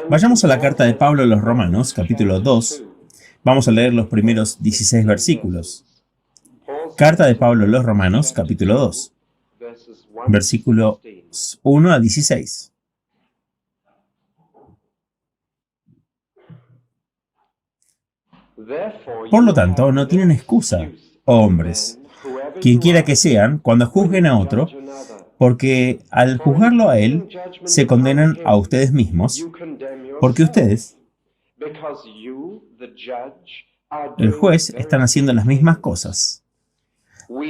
Vayamos a la carta de Pablo a los Romanos, capítulo 2. Vamos a leer los primeros 16 versículos. Carta de Pablo a los Romanos, capítulo 2, versículos 1 a 16. Por lo tanto, no tienen excusa, oh hombres, quien quiera que sean, cuando juzguen a otro, porque al juzgarlo a él, se condenan a ustedes mismos, porque ustedes, el juez, están haciendo las mismas cosas.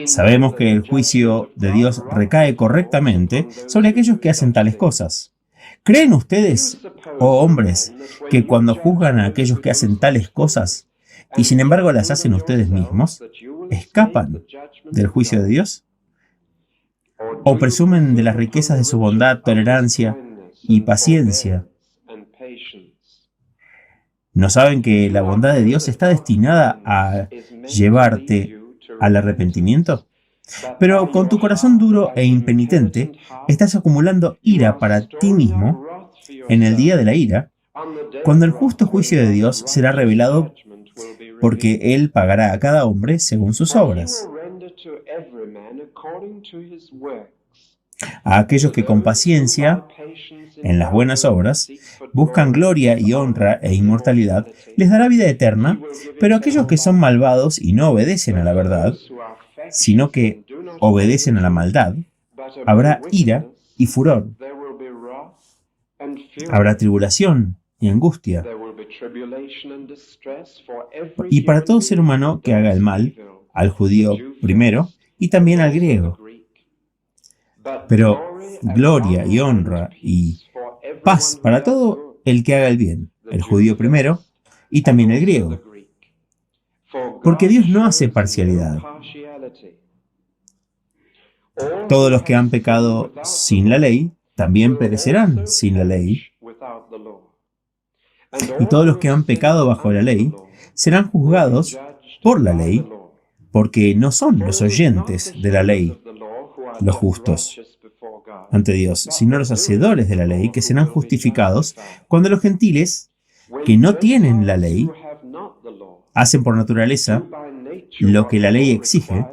Sabemos que el juicio de Dios recae correctamente sobre aquellos que hacen tales cosas. ¿Creen ustedes, oh hombres, que cuando juzgan a aquellos que hacen tales cosas, y sin embargo las hacen ustedes mismos, escapan del juicio de Dios? ¿O presumen de las riquezas de su bondad, tolerancia y paciencia? ¿No saben que la bondad de Dios está destinada a llevarte al arrepentimiento? Pero con tu corazón duro e impenitente, estás acumulando ira para ti mismo en el día de la ira, cuando el justo juicio de Dios será revelado, porque Él pagará a cada hombre según sus obras. A aquellos que con paciencia, en las buenas obras, buscan gloria y honra e inmortalidad, les dará vida eterna, pero aquellos que son malvados y no obedecen a la verdad, sino que obedecen a la maldad, habrá ira y furor, habrá tribulación y angustia, y para todo ser humano que haga el mal, al judío primero y también al griego. Pero gloria y honra y paz para todo el que haga el bien, el judío primero y también el griego. Porque Dios no hace parcialidad. Todos los que han pecado sin la ley también perecerán sin la ley. Y todos los que han pecado bajo la ley serán juzgados por la ley, porque no son los oyentes de la ley los justos ante Dios, sino los hacedores de la ley, que serán justificados cuando los gentiles, que no tienen la ley, hacen por naturaleza lo que la ley exige,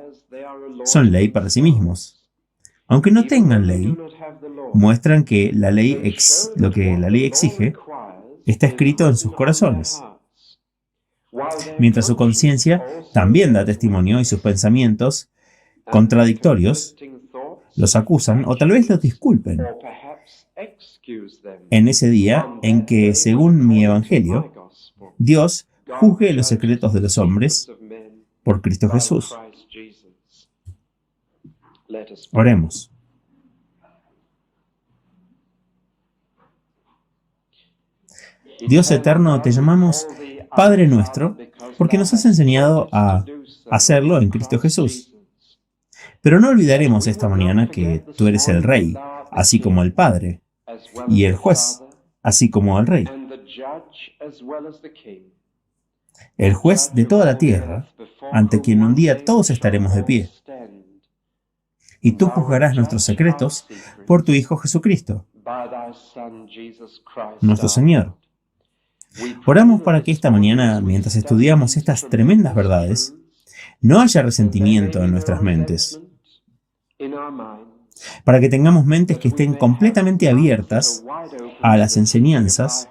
son ley para sí mismos. Aunque no tengan ley, muestran que lo que la ley exige está escrito en sus corazones, mientras su conciencia también da testimonio y sus pensamientos contradictorios los acusan o tal vez los disculpen en ese día en que, según mi evangelio, Dios juzgue los secretos de los hombres por Cristo Jesús. Oremos. Dios eterno, te llamamos Padre nuestro porque nos has enseñado a hacerlo en Cristo Jesús. Pero no olvidaremos esta mañana que tú eres el Rey, así como el Padre, y el Juez, así como el Rey. El Juez de toda la tierra, ante quien un día todos estaremos de pie. Y tú juzgarás nuestros secretos por tu Hijo Jesucristo, nuestro Señor. Oramos para que esta mañana, mientras estudiamos estas tremendas verdades, no haya resentimiento en nuestras mentes, para que tengamos mentes que estén completamente abiertas a las enseñanzas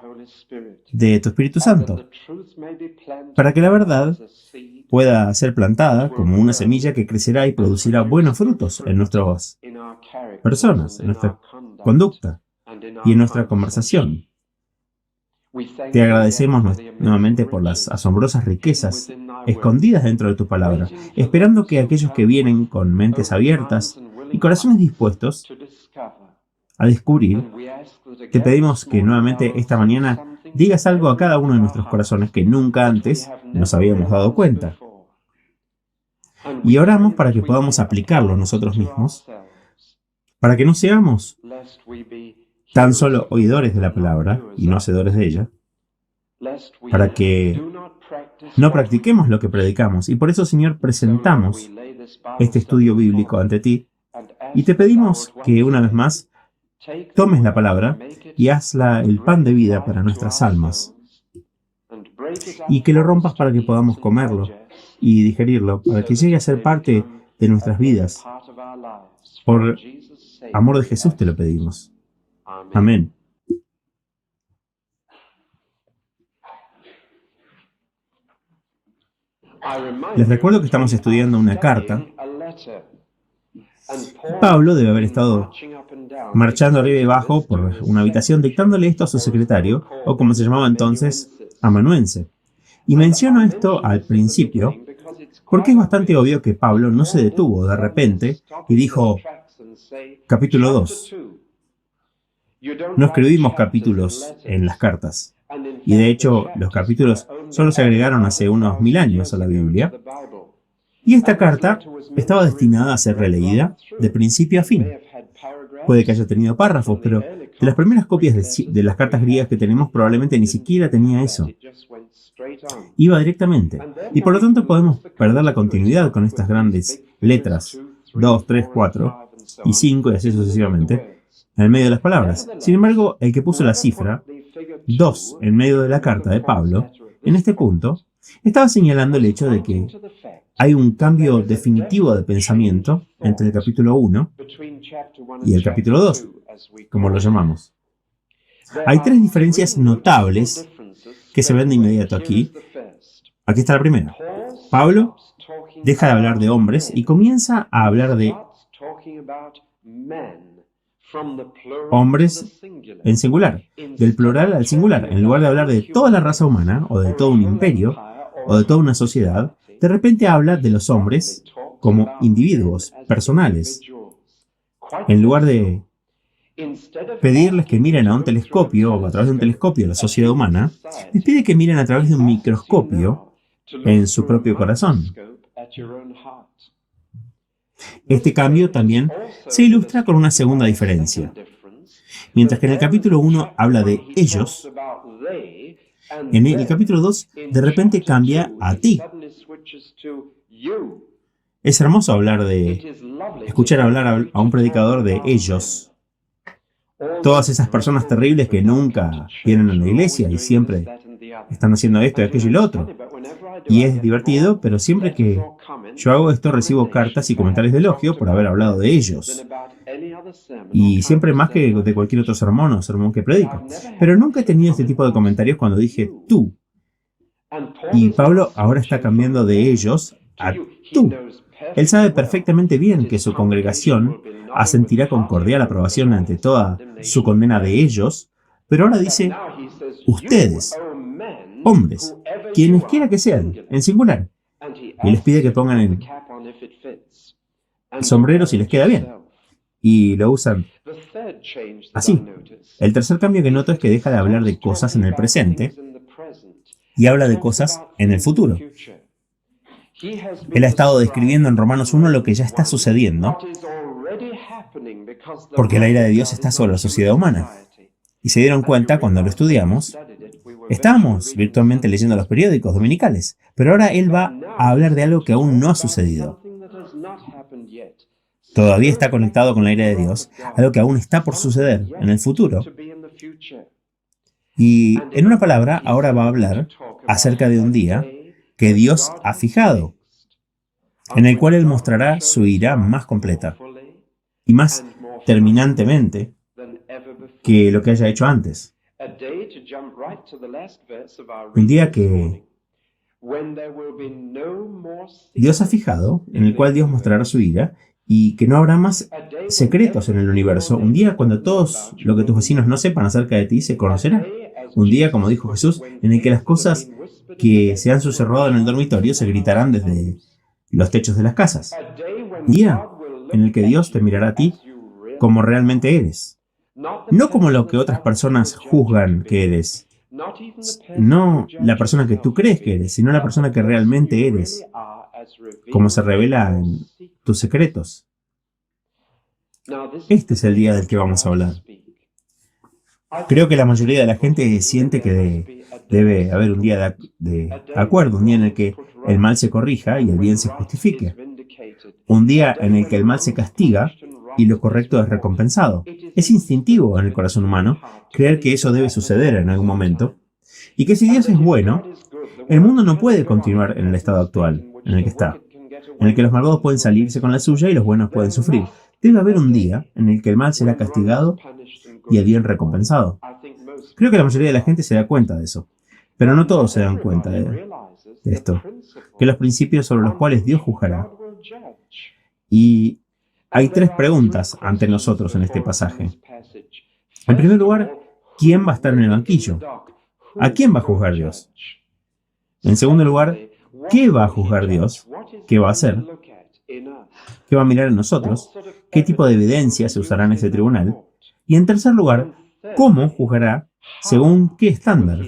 de tu Espíritu Santo, para que la verdad pueda ser plantada como una semilla que crecerá y producirá buenos frutos en nuestras personas, en nuestra conducta y en nuestra conversación. Te agradecemos nuevamente por las asombrosas riquezas escondidas dentro de tu palabra, esperando que aquellos que vienen con mentes abiertas y corazones dispuestos a descubrir, te pedimos que nuevamente esta mañana digas algo a cada uno de nuestros corazones que nunca antes nos habíamos dado cuenta. Y oramos para que podamos aplicarlo nosotros mismos, para que no seamos tan solo oidores de la palabra y no hacedores de ella, para que no practiquemos lo que predicamos. Y por eso, Señor, presentamos este estudio bíblico ante ti y te pedimos que una vez más tomes la palabra y hazla el pan de vida para nuestras almas, y que lo rompas para que podamos comerlo y digerirlo, para que llegue a ser parte de nuestras vidas. Por amor de Jesús te lo pedimos. Amén. Les recuerdo que estamos estudiando una carta. Pablo debe haber estado marchando arriba y abajo por una habitación dictándole esto a su secretario, o como se llamaba entonces, amanuense. Y menciono esto al principio porque es bastante obvio que Pablo no se detuvo de repente y dijo, capítulo 2. No escribimos capítulos en las cartas. Y de hecho, los capítulos solo se agregaron hace unos 1000 años a la Biblia. Y esta carta estaba destinada a ser releída de principio a fin. Puede que haya tenido párrafos, pero de las primeras copias de las cartas griegas que tenemos probablemente ni siquiera tenía eso. Iba directamente. Y por lo tanto podemos perder la continuidad con estas grandes letras, 2, 3, 4 y 5 y así sucesivamente, en el medio de las palabras. Sin embargo, el que puso la cifra 2 en medio de la carta de Pablo, en este punto, estaba señalando el hecho de que hay un cambio definitivo de pensamiento entre el capítulo 1 y el capítulo 2, como lo llamamos. Hay 3 diferencias notables que se ven de inmediato aquí. Aquí está la primera. Pablo deja de hablar de hombres y comienza a hablar de hombres en singular, del plural al singular. En lugar de hablar de toda la raza humana, o de todo un imperio, o de toda una sociedad, de repente habla de los hombres como individuos, personales. En lugar de pedirles que miren a un telescopio, o a través de un telescopio, la sociedad humana, les pide que miren a través de un microscopio en su propio corazón. Este cambio también se ilustra con una segunda diferencia. Mientras que en el capítulo 1 habla de ellos, en el capítulo 2 de repente cambia a ti. Es hermoso escuchar hablar a un predicador de ellos. Todas esas personas terribles que nunca vienen a la iglesia y siempre están haciendo esto y aquello y lo otro. Y es divertido, pero siempre que yo hago esto recibo cartas y comentarios de elogio por haber hablado de ellos. Y siempre más que de cualquier otro sermón o sermón que predica. Pero nunca he tenido este tipo de comentarios cuando dije tú. Y Pablo ahora está cambiando de ellos a tú. Él sabe perfectamente bien que su congregación asentirá con cordial aprobación ante toda su condena de ellos, pero ahora dice ustedes, hombres, quienes quiera que sean, en singular. Y les pide que pongan el sombrero si les queda bien. Y lo usan así. El tercer cambio que noto es que deja de hablar de cosas en el presente y habla de cosas en el futuro. Él ha estado describiendo en Romanos 1 lo que ya está sucediendo, porque la ira de Dios está sobre la sociedad humana. Y se dieron cuenta cuando lo estudiamos. Estábamos virtualmente leyendo los periódicos dominicales, pero ahora él va a hablar de algo que aún no ha sucedido. Todavía está conectado con la ira de Dios, algo que aún está por suceder en el futuro. Y en una palabra, ahora va a hablar acerca de un día que Dios ha fijado, en el cual Él mostrará su ira más completa y más terminantemente que lo que haya hecho antes. Un día que Dios ha fijado, en el cual Dios mostrará su ira y que no habrá más secretos en el universo. Un día cuando todos lo que tus vecinos no sepan acerca de ti se conocerá. Un día, como dijo Jesús, en el que las cosas que se han susurrado en el dormitorio se gritarán desde los techos de las casas. Un día en el que Dios te mirará a ti como realmente eres. No como lo que otras personas juzgan que eres. No la persona que tú crees que eres, sino la persona que realmente eres, como se revela en tus secretos. Este es el día del que vamos a hablar. Creo que la mayoría de la gente siente que debe haber un día de acuerdo, un día en el que el mal se corrija y el bien se justifique. Un día en el que el mal se castiga y lo correcto es recompensado. Es instintivo en el corazón humano creer que eso debe suceder en algún momento y que si Dios es bueno, el mundo no puede continuar en el estado actual en el que está, en el que los malvados pueden salirse con la suya y los buenos pueden sufrir. Debe haber un día en el que el mal será castigado y el bien recompensado. Creo que la mayoría de la gente se da cuenta de eso, pero no todos se dan cuenta de esto, que los principios sobre los cuales Dios juzgará. Y hay tres preguntas ante nosotros en este pasaje. En primer lugar, ¿quién va a estar en el banquillo? ¿A quién va a juzgar Dios? En segundo lugar, ¿qué va a juzgar Dios? ¿Qué va a hacer? ¿Qué va a mirar en nosotros? ¿Qué tipo de evidencia se usará en ese tribunal? Y en tercer lugar, ¿cómo juzgará? ¿Según qué estándar?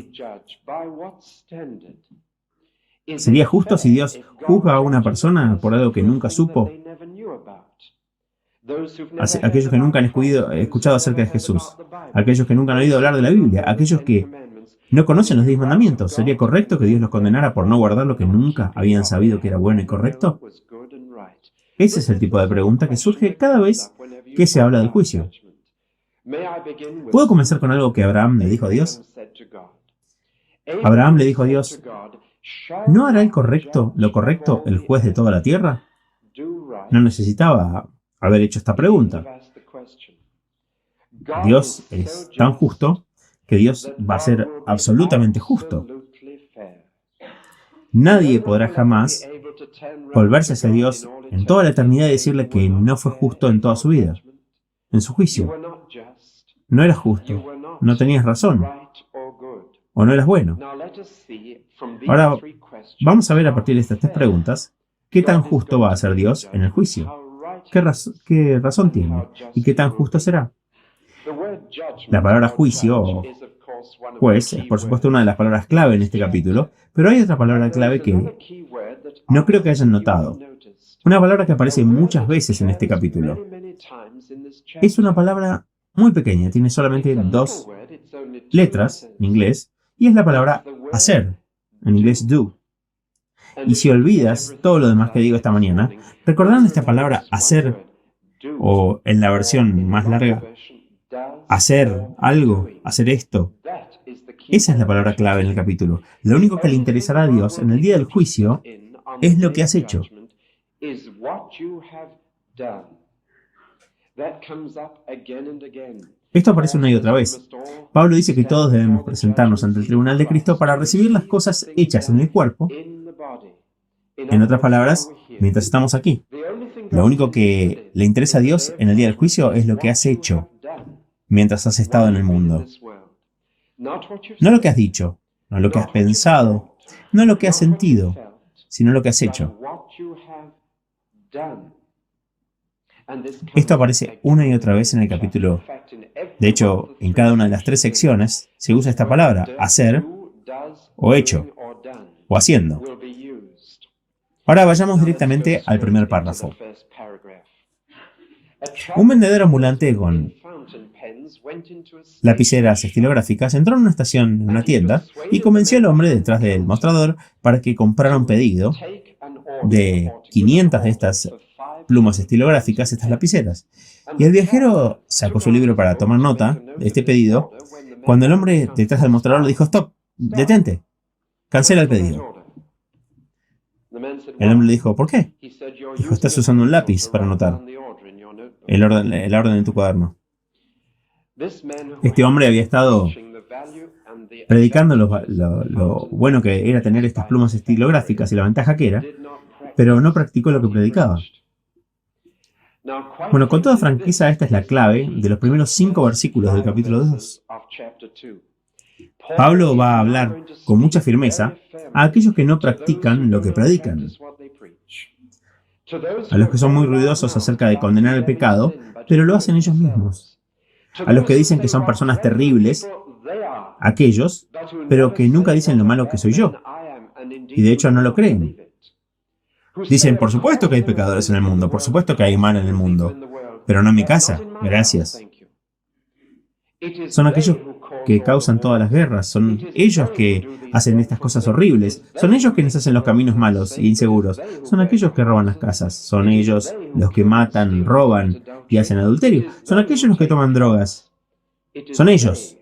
¿Sería justo si Dios juzga a una persona por algo que nunca supo? Aquellos que nunca han escuchado acerca de Jesús, aquellos que nunca han oído hablar de la Biblia, aquellos que no conocen los 10 mandamientos. ¿Sería correcto que Dios los condenara por no guardar lo que nunca habían sabido que era bueno y correcto? Ese es el tipo de pregunta que surge cada vez que se habla del juicio. ¿Puedo comenzar con algo que Abraham le dijo a Dios? Abraham le dijo a Dios, ¿no hará lo correcto el juez de toda la tierra? No necesitaba haber hecho esta pregunta. Dios es tan justo que Dios va a ser absolutamente justo. Nadie podrá jamás volverse hacia Dios en toda la eternidad y decirle que no fue justo en toda su vida, en su juicio. No eras justo, no tenías razón, o no eras bueno. Ahora, vamos a ver a partir de estas tres preguntas, ¿qué tan justo va a ser Dios en el juicio? ¿Qué razón tiene? ¿Y qué tan justo será? La palabra juicio o juez es por supuesto una de las palabras clave en este capítulo, pero hay otra palabra clave que no creo que hayan notado. Una palabra que aparece muchas veces en este capítulo. Es una palabra muy pequeña, tiene solamente 2 letras en inglés, y es la palabra hacer, en inglés do. Y si olvidas todo lo demás que digo esta mañana, ¿recordarán esta palabra hacer? O en la versión más larga, hacer algo, hacer esto. Esa es la palabra clave en el capítulo. Lo único que le interesará a Dios en el día del juicio es lo que has hecho. Esto aparece una y otra vez. Pablo dice que todos debemos presentarnos ante el tribunal de Cristo para recibir las cosas hechas en el cuerpo. En otras palabras, mientras estamos aquí. Lo único que le interesa a Dios en el día del juicio es lo que has hecho mientras has estado en el mundo. No lo que has dicho, no lo que has pensado, no lo que has sentido, sino lo que has hecho. Esto aparece una y otra vez en el capítulo. De hecho, en cada una de las 3 secciones se usa esta palabra, hacer, o hecho, o haciendo. Ahora vayamos directamente al primer párrafo. Un vendedor ambulante con lapiceras estilográficas entró en una estación, en una tienda, y convenció al hombre detrás del mostrador para que comprara un pedido de 500 de estas plumas estilográficas, estas lapiceras. Y el viajero sacó su libro para tomar nota de este pedido, cuando el hombre detrás del mostrador le dijo, «Stop, detente, cancela el pedido». El hombre le dijo, ¿por qué? Dijo, estás usando un lápiz para anotar la orden de tu cuaderno. Este hombre había estado predicando lo bueno que era tener estas plumas estilográficas y la ventaja que era, pero no practicó lo que predicaba. Bueno, con toda franqueza, esta es la clave de los primeros 5 versículos del capítulo 2. Pablo va a hablar con mucha firmeza a aquellos que no practican lo que predican, a los que son muy ruidosos acerca de condenar el pecado, pero lo hacen ellos mismos, a los que dicen que son personas terribles, aquellos, pero que nunca dicen lo malo que soy yo, y de hecho no lo creen. Dicen, por supuesto que hay pecadores en el mundo, por supuesto que hay mal en el mundo, pero no en mi casa, gracias. Son aquellos que causan todas las guerras, son ellos que hacen estas cosas horribles, son ellos quienes hacen los caminos malos e inseguros, son aquellos que roban las casas, son ellos los que matan, roban y hacen adulterio. Son aquellos los que toman drogas. Son ellos.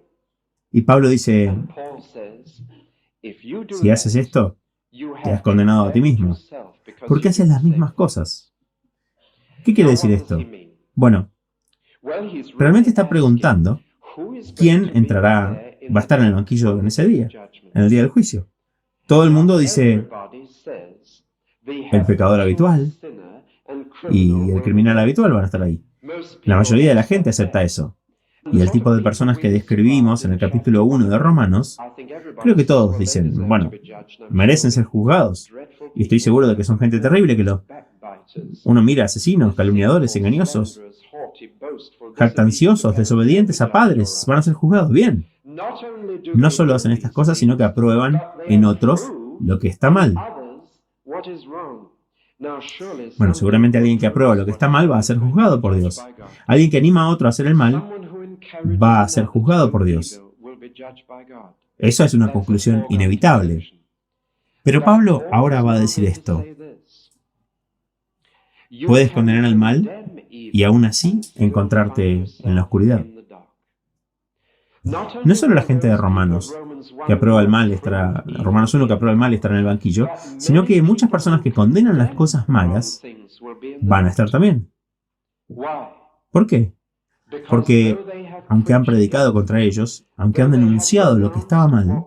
Y Pablo dice, si haces esto, te has condenado a ti mismo, porque haces las mismas cosas. ¿Qué quiere decir esto? Bueno, realmente está preguntando quién va a estar en el banquillo en ese día, en el día del juicio. Todo el mundo dice el pecador habitual y el criminal habitual van a estar ahí. La mayoría de la gente acepta eso. Y el tipo de personas que describimos en el capítulo 1 de Romanos, creo que todos dicen, bueno, merecen ser juzgados. Y estoy seguro de que son gente terrible uno mira asesinos, calumniadores, engañosos, jactanciosos, desobedientes a padres, van a ser juzgados bien. No solo hacen estas cosas, sino que aprueban en otros lo que está mal. Bueno, seguramente alguien que aprueba lo que está mal va a ser juzgado por Dios. Alguien que anima a otro a hacer el mal va a ser juzgado por Dios. Eso es una conclusión inevitable. Pero Pablo ahora va a decir esto. Puedes condenar al mal y aún así encontrarte en la oscuridad. No solo la gente de Romanos que aprueba el mal Romanos 1 que aprueba el mal estará en el banquillo, sino que muchas personas que condenan las cosas malas van a estar también. ¿Por qué? Porque aunque han predicado contra ellos, aunque han denunciado lo que estaba mal,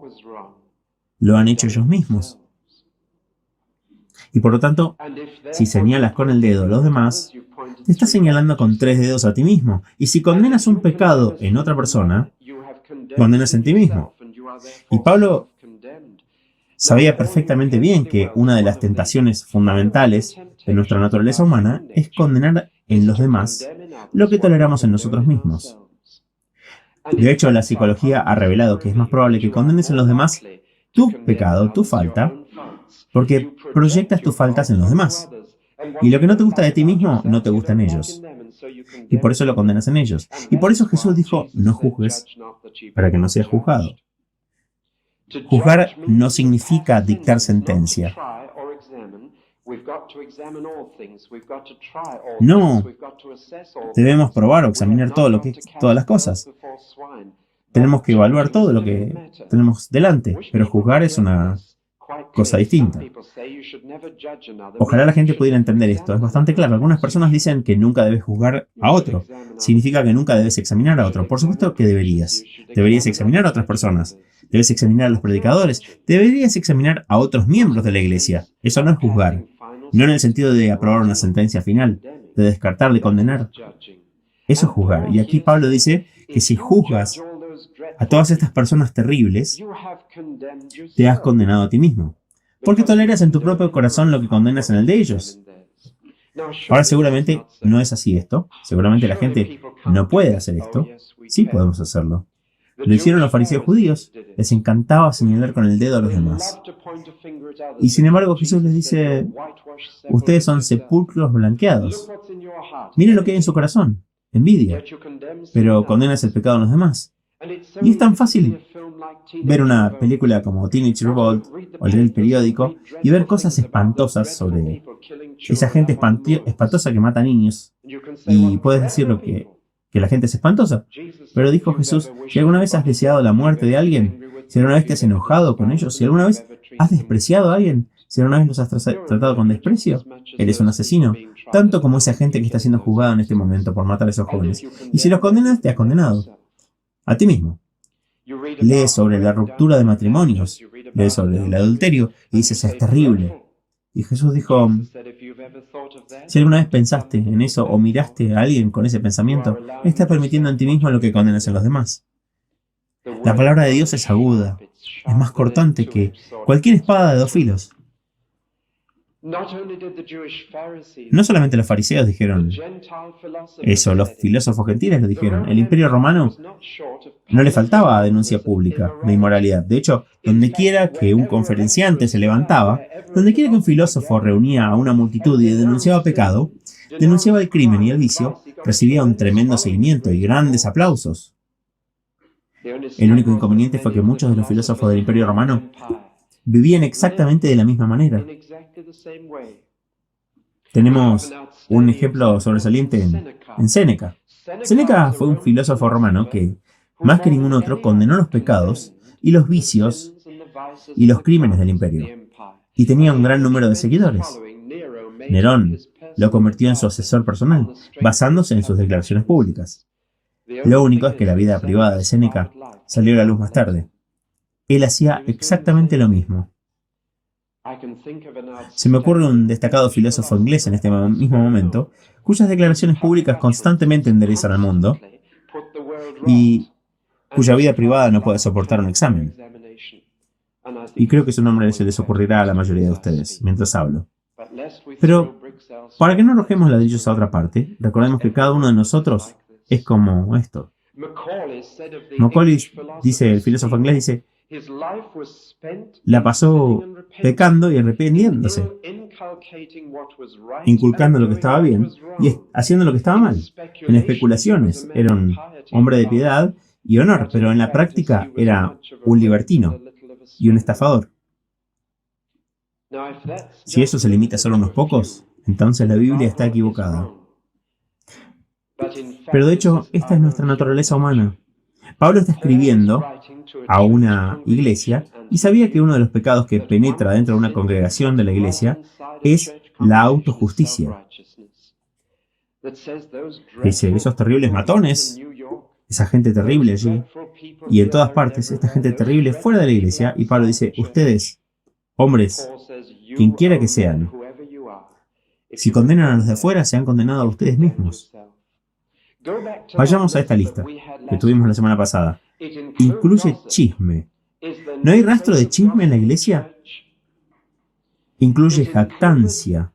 lo han hecho ellos mismos. Y por lo tanto, si señalas con el dedo a los demás, te estás señalando con 3 dedos a ti mismo. Y si condenas un pecado en otra persona, condenas en ti mismo. Y Pablo sabía perfectamente bien que una de las tentaciones fundamentales de nuestra naturaleza humana es condenar en los demás lo que toleramos en nosotros mismos. De hecho, la psicología ha revelado que es más probable que condenes en los demás tu pecado, tu falta, porque proyectas tus faltas en los demás. Y lo que no te gusta de ti mismo, no te gusta en ellos. Y por eso lo condenas en ellos. Y por eso Jesús dijo, no juzgues para que no seas juzgado. Juzgar no significa dictar sentencia. No, debemos probar o examinar todas las cosas. Tenemos que evaluar todo lo que tenemos delante, pero juzgar es una cosa distinta. Ojalá la gente pudiera entender esto. Es bastante claro. Algunas personas dicen que nunca debes juzgar a otro. Significa que nunca debes examinar a otro. Por supuesto que deberías. Deberías examinar a otras personas. Debes examinar a los predicadores. Deberías examinar a otros miembros de la iglesia. Eso no es juzgar. No en el sentido de aprobar una sentencia final, de descartar, de condenar. Eso es juzgar. Y aquí Pablo dice que si juzgas a todas estas personas terribles, te has condenado a ti mismo. Porque toleras en tu propio corazón lo que condenas en el de ellos. Ahora seguramente no es así esto. Seguramente la gente no puede hacer esto. Sí podemos hacerlo. Lo hicieron los fariseos judíos. Les encantaba señalar con el dedo a los demás. Y sin embargo Jesús les dice, ustedes son sepulcros blanqueados. Miren lo que hay en su corazón. Envidia. Pero condenas el pecado en los demás. Y es tan fácil ver una película como Teenage Revolt o leer el periódico y ver cosas espantosas sobre esa gente espantosa que mata niños. Y puedes decir que la gente es espantosa. Pero dijo Jesús, si alguna vez has deseado la muerte de alguien, si alguna vez te has enojado con ellos, si alguna vez has despreciado a alguien, si alguna vez los has tratado con desprecio, eres un asesino, tanto como esa gente que está siendo juzgada en este momento por matar a esos jóvenes. Y si los condenas, te has condenado a ti mismo. Lees sobre la ruptura de matrimonios, lees sobre el adulterio y dices, es terrible. Y Jesús dijo, si alguna vez pensaste en eso o miraste a alguien con ese pensamiento, estás permitiendo en ti mismo lo que condenas en los demás. La palabra de Dios es aguda, es más cortante que cualquier espada de 2 filos. No solamente los fariseos dijeron eso, los filósofos gentiles lo dijeron. El Imperio Romano no le faltaba denuncia pública de inmoralidad. De hecho, donde quiera que un conferenciante se levantaba, donde quiera que un filósofo reunía a una multitud y denunciaba pecado, denunciaba el crimen y el vicio, recibía un tremendo seguimiento y grandes aplausos. El único inconveniente fue que muchos de los filósofos del Imperio Romano vivían exactamente de la misma manera. Tenemos un ejemplo sobresaliente en Séneca. Séneca fue un filósofo romano que, más que ningún otro, condenó los pecados y los vicios y los crímenes del imperio, y tenía un gran número de seguidores. Nerón lo convirtió en su asesor personal, basándose en sus declaraciones públicas. Lo único es que la vida privada de Séneca salió a la luz más tarde. Él hacía exactamente lo mismo. Se me ocurre un destacado filósofo inglés en este mismo momento, cuyas declaraciones públicas constantemente enderezan al mundo y cuya vida privada no puede soportar un examen. Y creo que su nombre se les ocurrirá a la mayoría de ustedes mientras hablo. Pero, para que no arrojemos ladrillos a otra parte, recordemos que cada uno de nosotros es como esto. Macaulay dice, el filósofo inglés dice, la pasó pecando y arrepintiéndose, inculcando lo que estaba bien y haciendo lo que estaba mal. En especulaciones era un hombre de piedad y honor, pero en la práctica era un libertino y un estafador. Si eso se limita solo a unos pocos, entonces la Biblia está equivocada. Pero de hecho, esta es nuestra naturaleza humana. Pablo está escribiendo a una iglesia y sabía que uno de los pecados que penetra dentro de una congregación de la iglesia es la autojusticia. Dice, esos terribles matones, esa gente terrible allí, y en todas partes, esta gente terrible fuera de la iglesia, y Pablo dice, ustedes, hombres, quien quiera que sean, si condenan a los de afuera, se han condenado a ustedes mismos. Vayamos a esta lista que tuvimos la semana pasada. Incluye chisme. ¿No hay rastro de chisme en la iglesia? Incluye jactancia.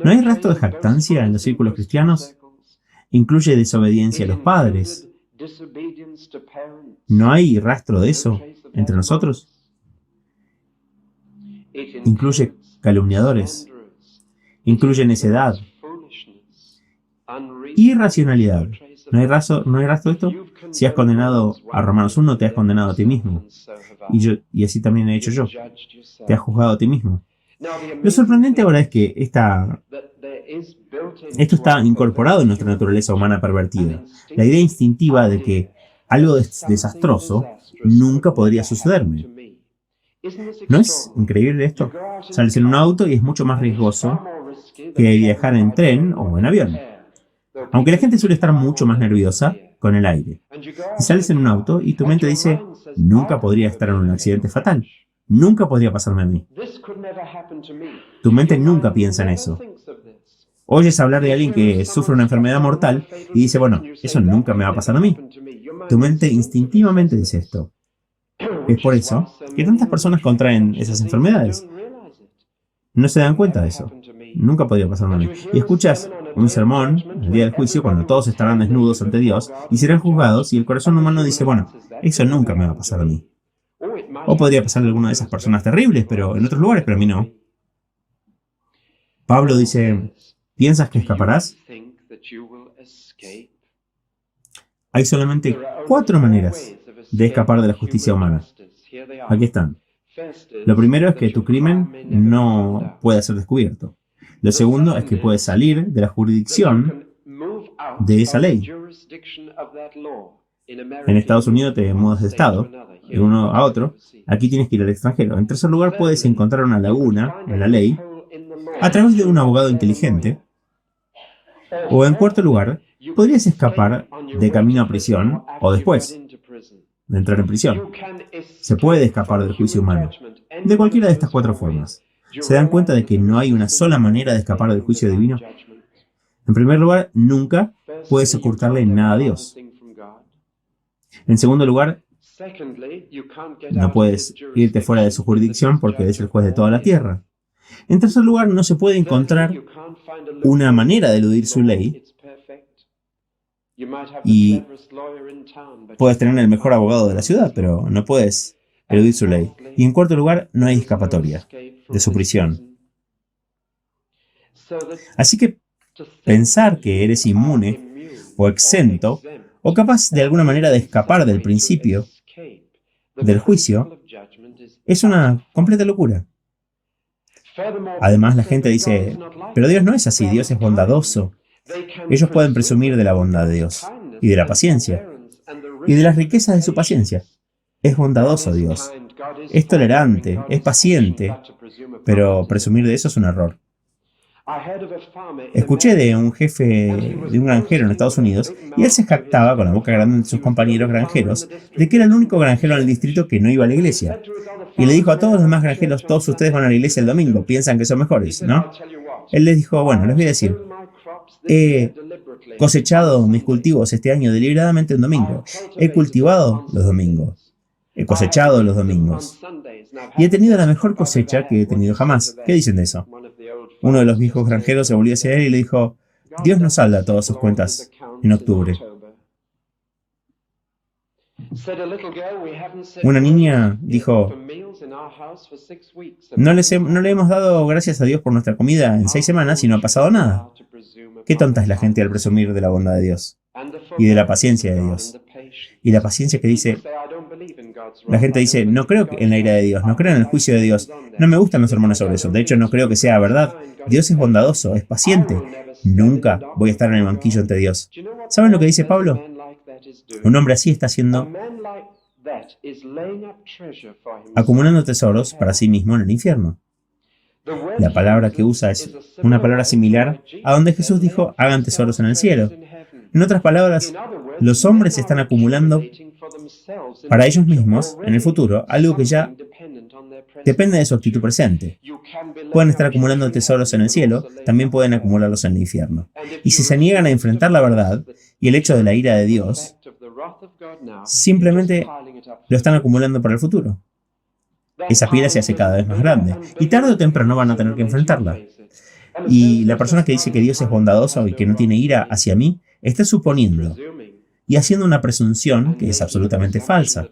¿No hay rastro de jactancia en los círculos cristianos? Incluye desobediencia a los padres. ¿No hay rastro de eso entre nosotros? Incluye calumniadores. Incluye necedad. Irracionalidad. ¿No hay rastro de esto? Si has condenado a Romanos 1, te has condenado a ti mismo. Y así también he hecho yo. Te has juzgado a ti mismo. Lo sorprendente ahora es que esto está incorporado en nuestra naturaleza humana pervertida. La idea instintiva de que algo desastroso nunca podría sucederme. ¿No es increíble esto? Sales en un auto y es mucho más riesgoso que viajar en tren o en avión. Aunque la gente suele estar mucho más nerviosa con el aire. Y sales en un auto y tu mente dice, nunca podría estar en un accidente fatal. Nunca podría pasarme a mí. Tu mente nunca piensa en eso. Oyes hablar de alguien que sufre una enfermedad mortal y dice, bueno, eso nunca me va a pasar a mí. Tu mente instintivamente dice esto. Es por eso que tantas personas contraen esas enfermedades. No se dan cuenta de eso. Nunca podría pasarme a mí. Y escuchas un sermón el día del juicio cuando todos estarán desnudos ante Dios y serán juzgados y el corazón humano dice, bueno, eso nunca me va a pasar a mí. O podría pasarle a alguna de esas personas terribles, pero en otros lugares, pero a mí no. Pablo dice, ¿piensas que escaparás? Hay solamente 4 maneras de escapar de la justicia humana. Aquí están. Lo primero es que tu crimen no pueda ser descubierto. Lo segundo es que puedes salir de la jurisdicción de esa ley. En Estados Unidos te mudas de estado, de uno a otro. Aquí tienes que ir al extranjero. En tercer lugar, puedes encontrar una laguna en la ley a través de un abogado inteligente. O en cuarto lugar, podrías escapar de camino a prisión o después de entrar en prisión. Se puede escapar del juicio humano. De cualquiera de estas 4 formas. ¿Se dan cuenta de que no hay una sola manera de escapar del juicio divino? En primer lugar, nunca puedes ocultarle nada a Dios. En segundo lugar, no puedes irte fuera de su jurisdicción porque es el juez de toda la tierra. En tercer lugar, no se puede encontrar una manera de eludir su ley. Y puedes tener el mejor abogado de la ciudad, pero no puedes eludir su ley. Y en cuarto lugar, no hay escapatoria de su prisión. Así que pensar que eres inmune o exento o capaz de alguna manera de escapar del principio del juicio es una completa locura. Además, la gente dice, pero Dios no es así, Dios es bondadoso. Ellos pueden presumir de la bondad de Dios, y de la paciencia, y de las riquezas de su paciencia. Es bondadoso Dios, es tolerante, es paciente, pero presumir de eso es un error. Escuché de un jefe de un granjero en Estados Unidos, y él se jactaba con la boca grande de sus compañeros granjeros de que era el único granjero en el distrito que no iba a la iglesia. Y le dijo a todos los demás granjeros, todos ustedes van a la iglesia el domingo, piensan que son mejores, ¿no? Él les dijo, bueno, les voy a decir, he cosechado mis cultivos este año deliberadamente un domingo. He cultivado los domingos. He cosechado los domingos. Y he tenido la mejor cosecha que he tenido jamás. ¿Qué dicen de eso? Uno de los viejos granjeros se volvió hacia él y le dijo, Dios no salda todas sus cuentas en octubre. Una niña dijo, no le hemos dado gracias a Dios por nuestra comida en 6 semanas y no ha pasado nada. Qué tonta es la gente al presumir de la bondad de Dios y de la paciencia de Dios. Y la paciencia que dice, la gente dice, no creo en la ira de Dios, no creo en el juicio de Dios. No me gustan los sermones sobre eso, de hecho no creo que sea verdad. Dios es bondadoso, es paciente. Nunca voy a estar en el banquillo ante Dios. ¿Saben lo que dice Pablo? Un hombre así está acumulando tesoros para sí mismo en el infierno. La palabra que usa es una palabra similar a donde Jesús dijo, hagan tesoros en el cielo. En otras palabras, los hombres están acumulando para ellos mismos, en el futuro, algo que ya depende de su actitud presente. Pueden estar acumulando tesoros en el cielo, también pueden acumularlos en el infierno. Y si se niegan a enfrentar la verdad y el hecho de la ira de Dios, simplemente lo están acumulando para el futuro. Esa pila se hace cada vez más grande, y tarde o temprano van a tener que enfrentarla. Y la persona que dice que Dios es bondadoso y que no tiene ira hacia mí, está suponiendo y haciendo una presunción que es absolutamente falsa.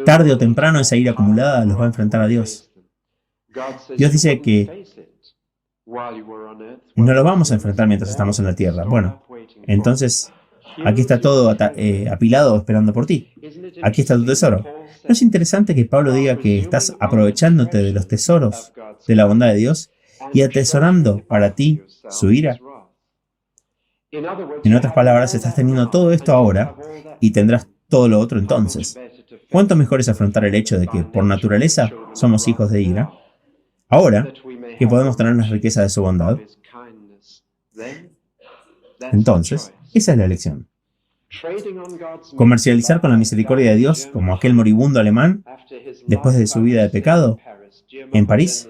Tarde o temprano esa ira acumulada los va a enfrentar a Dios. Dios dice que no lo vamos a enfrentar mientras estamos en la tierra. Bueno, entonces aquí está todo apilado esperando por ti. Aquí está tu tesoro. ¿No es interesante que Pablo diga que estás aprovechándote de los tesoros de la bondad de Dios y atesorando para ti su ira? En otras palabras, estás teniendo todo esto ahora y tendrás todo lo otro entonces. ¿Cuánto mejor es afrontar el hecho de que, por naturaleza, somos hijos de ira, ahora que podemos tener las riquezas de su bondad? Entonces, esa es la elección. Comercializar con la misericordia de Dios como aquel moribundo alemán después de su vida de pecado en París.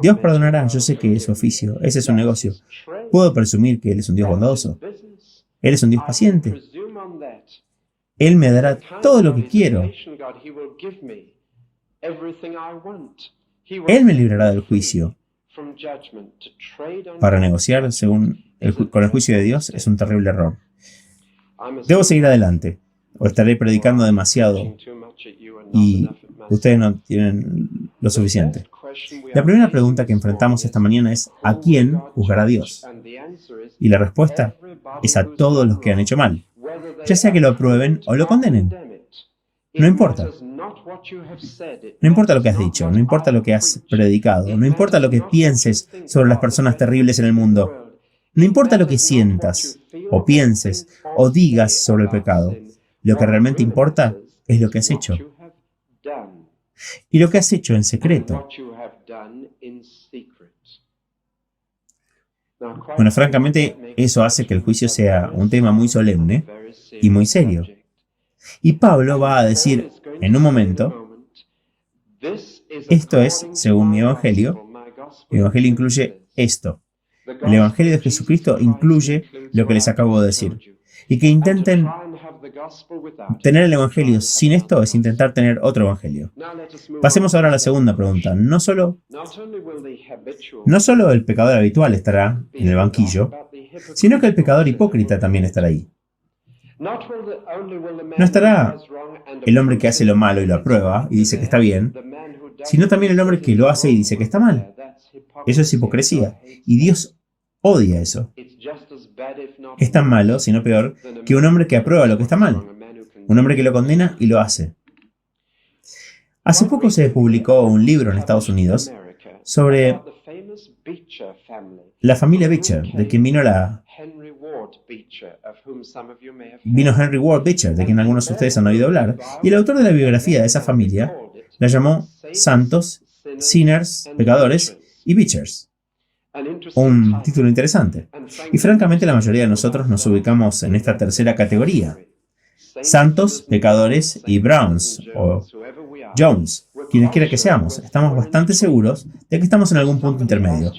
Dios perdonará, yo sé que es su oficio, ese es su negocio. Puedo presumir que Él es un Dios bondadoso. Él es un Dios paciente. Él me dará todo lo que quiero. Él me librará del juicio. Para negociar con el juicio de Dios es un terrible error. Debo seguir adelante, o estaré predicando demasiado y ustedes no tienen lo suficiente. La primera pregunta que enfrentamos esta mañana es ¿a quién juzgará Dios? Y la respuesta es a todos los que han hecho mal, ya sea que lo aprueben o lo condenen. No importa. No importa lo que has dicho, no importa lo que has predicado, no importa lo que pienses sobre las personas terribles en el mundo. No importa lo que sientas, o pienses, o digas sobre el pecado. Lo que realmente importa es lo que has hecho. Y lo que has hecho en secreto. Bueno, francamente, eso hace que el juicio sea un tema muy solemne y muy serio. Y Pablo va a decir en un momento, esto es, según mi evangelio, el evangelio incluye esto. El evangelio de Jesucristo incluye lo que les acabo de decir. Y que intenten tener el evangelio sin esto es intentar tener otro evangelio. Pasemos ahora a la segunda pregunta. No solo el pecador habitual estará en el banquillo, sino que el pecador hipócrita también estará ahí. No estará el hombre que hace lo malo y lo aprueba y dice que está bien, sino también el hombre que lo hace y dice que está mal. Eso es hipocresía. Y Dios odia eso. Es tan malo, si no peor, que un hombre que aprueba lo que está mal. Un hombre que lo condena y lo hace. Hace poco se publicó un libro en Estados Unidos sobre la familia Beecher, de quien vino Henry Ward Beecher, de quien algunos de ustedes han oído hablar, y el autor de la biografía de esa familia la llamó Santos, Sinners, Pecadores y Beechers. Un título interesante. Y francamente la mayoría de nosotros nos ubicamos en esta tercera categoría. Santos, pecadores y Browns o Jones, quienes quiera que seamos, estamos bastante seguros de que estamos en algún punto intermedio.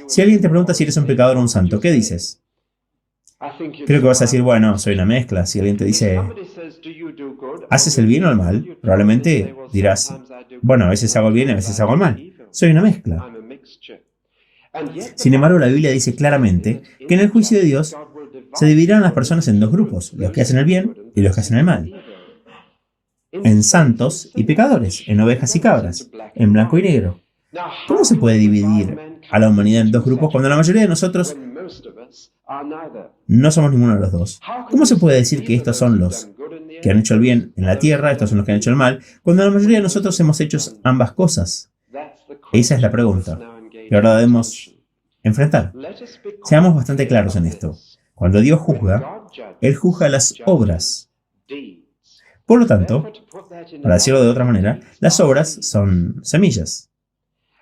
Si alguien te pregunta si eres un pecador o un santo, ¿qué dices? Creo que vas a decir, bueno, soy una mezcla. Si alguien te dice, ¿haces el bien o el mal? Probablemente dirás, bueno, a veces hago el bien y a veces hago el mal. Soy una mezcla. Sin embargo, la Biblia dice claramente que en el juicio de Dios se dividirán las personas en dos grupos, los que hacen el bien y los que hacen el mal. En santos y pecadores, en ovejas y cabras, en blanco y negro. ¿Cómo se puede dividir a la humanidad en dos grupos cuando la mayoría de nosotros no somos ninguno de los dos? ¿Cómo se puede decir que estos son los que han hecho el bien en la tierra, estos son los que han hecho el mal, cuando la mayoría de nosotros hemos hecho ambas cosas? Esa es la pregunta que ahora debemos enfrentar. Seamos bastante claros en esto. Cuando Dios juzga, Él juzga las obras. Por lo tanto, para decirlo de otra manera, las obras son semillas.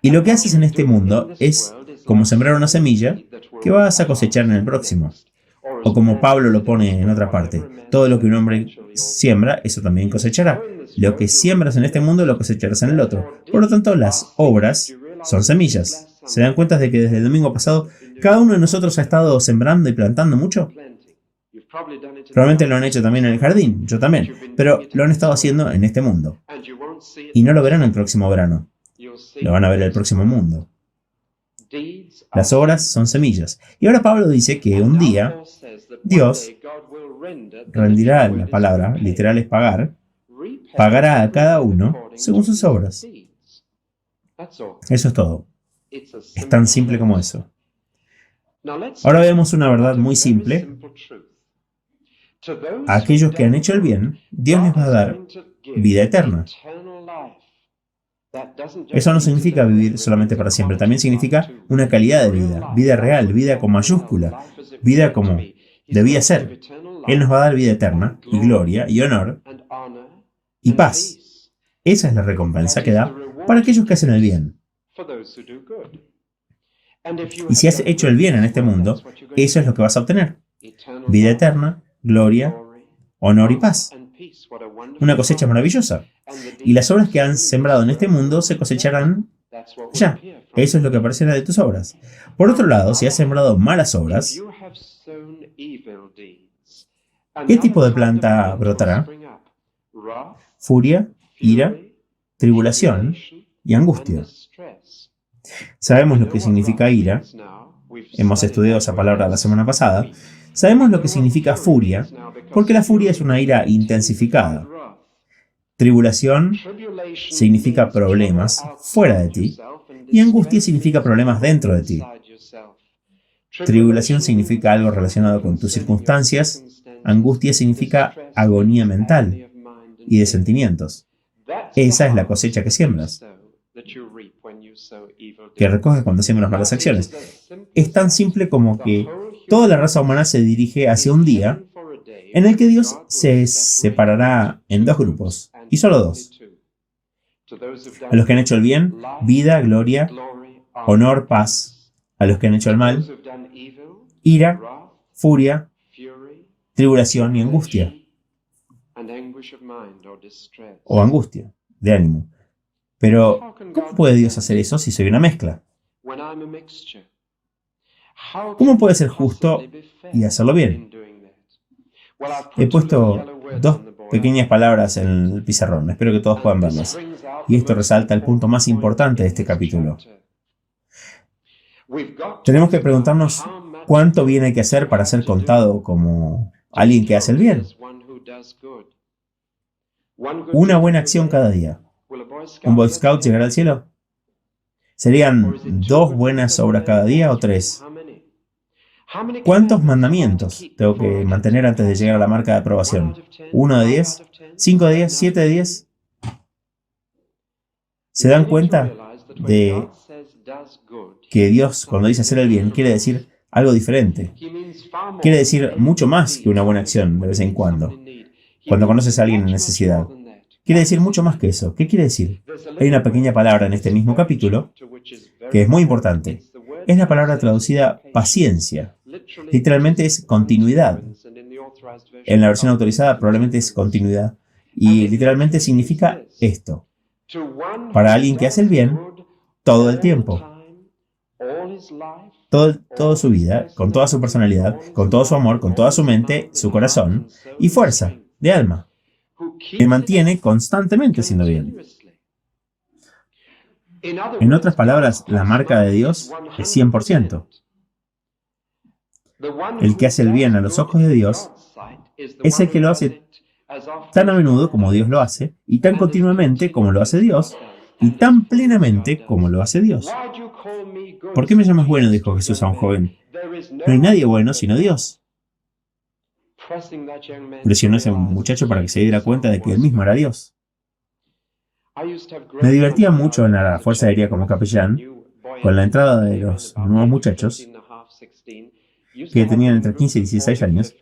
Y lo que haces en este mundo es como sembrar una semilla que vas a cosechar en el próximo. O como Pablo lo pone en otra parte, todo lo que un hombre siembra, eso también cosechará. Lo que siembras en este mundo lo cosecharás en el otro. Por lo tanto, las obras son semillas. ¿Se dan cuenta de que desde el domingo pasado cada uno de nosotros ha estado sembrando y plantando mucho? Probablemente lo han hecho también en el jardín, yo también, pero lo han estado haciendo en este mundo. Y no lo verán el próximo verano, lo van a ver el próximo mundo. Las obras son semillas. Y ahora Pablo dice que un día Dios rendirá, la palabra literal es pagar, pagará a cada uno según sus obras. Eso es todo. Es tan simple como eso. Ahora vemos una verdad muy simple. A aquellos que han hecho el bien, Dios les va a dar vida eterna. Eso no significa vivir solamente para siempre, también significa una calidad de vida, vida real, vida con mayúscula, vida como debía ser. Él nos va a dar vida eterna, y gloria, y honor, y paz. Esa es la recompensa que da para aquellos que hacen el bien. Y si has hecho el bien en este mundo, eso es lo que vas a obtener. Vida eterna, gloria, honor y paz. Una cosecha maravillosa. Y las obras que han sembrado en este mundo se cosecharán ya. Eso es lo que aparecerá de tus obras. Por otro lado, si has sembrado malas obras, ¿qué tipo de planta brotará? Furia, ira, tribulación y angustia. Sabemos lo que significa ira. Hemos estudiado esa palabra la semana pasada. Sabemos lo que significa furia, porque la furia es una ira intensificada. Tribulación significa problemas fuera de ti, y angustia significa problemas dentro de ti. Tribulación significa algo relacionado con tus circunstancias, angustia significa agonía mental y de sentimientos. Esa es la cosecha que siembras, que recoges cuando siembras malas acciones. Es tan simple como que toda la raza humana se dirige hacia un día en el que Dios se separará en dos grupos, y solo dos. A los que han hecho el bien, vida, gloria, honor, paz. A los que han hecho el mal, ira, furia, tribulación y angustia. O angustia, de ánimo. Pero, ¿cómo puede Dios hacer eso si soy una mezcla? ¿Cómo puede ser justo y hacerlo bien? He puesto dos pequeñas palabras en el pizarrón, espero que todos puedan verlas. Y esto resalta el punto más importante de este capítulo. Tenemos que preguntarnos cuánto bien hay que hacer para ser contado como alguien que hace el bien. Una buena acción cada día. ¿Un Boy Scout llegará al cielo? ¿Serían 2 buenas obras cada día o 3? ¿Cuántos mandamientos tengo que mantener antes de llegar a la marca de aprobación? ¿1 de 10? ¿5 de 10? ¿7 de 10? se dan cuenta de que Dios, cuando dice hacer el bien, quiere decir algo diferente. Quiere decir mucho más que una buena acción de vez en cuando. Cuando conoces a alguien en necesidad. Quiere decir mucho más que eso. ¿Qué quiere decir? Hay una pequeña palabra en este mismo capítulo que es muy importante. Es la palabra traducida paciencia. Literalmente es continuidad. En la versión autorizada probablemente es continuidad. Y literalmente significa esto. Para alguien que hace el bien todo el tiempo. Toda su vida, con toda su personalidad, con todo su amor, con toda su mente, su corazón y fuerza de alma. Que mantiene constantemente haciendo bien. En otras palabras, la marca de Dios es 100%. El que hace el bien a los ojos de Dios es el que lo hace tan a menudo como Dios lo hace, y tan continuamente como lo hace Dios, y tan plenamente como lo hace Dios. ¿Por qué me llamas bueno?, dijo Jesús a un joven. No hay nadie bueno sino Dios. Presionó a ese muchacho para que se diera cuenta de que él mismo era Dios. Me divertía mucho en la Fuerza Aérea como capellán, con la entrada de los nuevos muchachos, que tenían entre 15 y 16 años.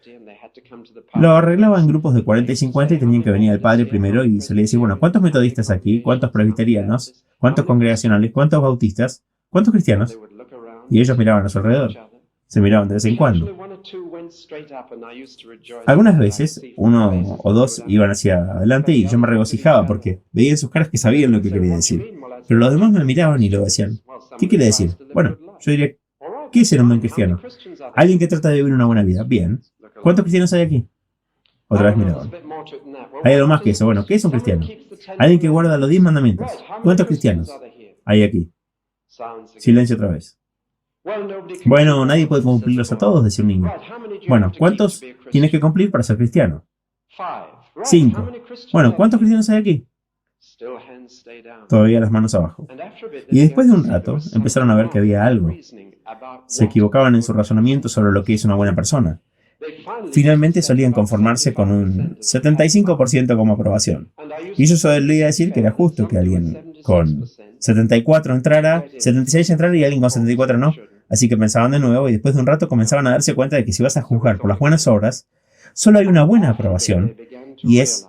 Lo arreglaba en grupos de 40 y 50 y tenían que venir el padre primero y solía decir, bueno, ¿cuántos metodistas aquí? ¿Cuántos presbiterianos? ¿Cuántos congregacionales? ¿Cuántos bautistas? ¿Cuántos cristianos? Y ellos miraban a su alrededor. Se miraban de vez en cuando. Algunas veces, uno o dos iban hacia adelante y yo me regocijaba porque veía en sus caras que sabían lo que quería decir. Pero los demás me miraban y lo decían. ¿Qué quiere decir? Bueno, yo diría, ¿qué es ser un buen cristiano? Alguien que trata de vivir una buena vida. Bien. ¿Cuántos cristianos hay aquí? Otra vez miraban. Hay algo más que eso. Bueno, ¿qué es un cristiano? Alguien que guarda los 10 mandamientos. ¿Cuántos cristianos hay aquí? Silencio otra vez. Bueno, nadie puede cumplirlos a todos, decía un niño. Bueno, ¿cuántos tienes que cumplir para ser cristiano? 5. Bueno, ¿cuántos cristianos hay aquí? Todavía las manos abajo. Y después de un rato, empezaron a ver que había algo. Se equivocaban en su razonamiento sobre lo que es una buena persona. Finalmente solían conformarse con un 75% como aprobación. Y yo solía decir que era justo que alguien con 74 entrara, 76 entrara y alguien con 74 no. Así que pensaban de nuevo y después de un rato comenzaban a darse cuenta de que si vas a juzgar por las buenas obras, solo hay una buena aprobación y es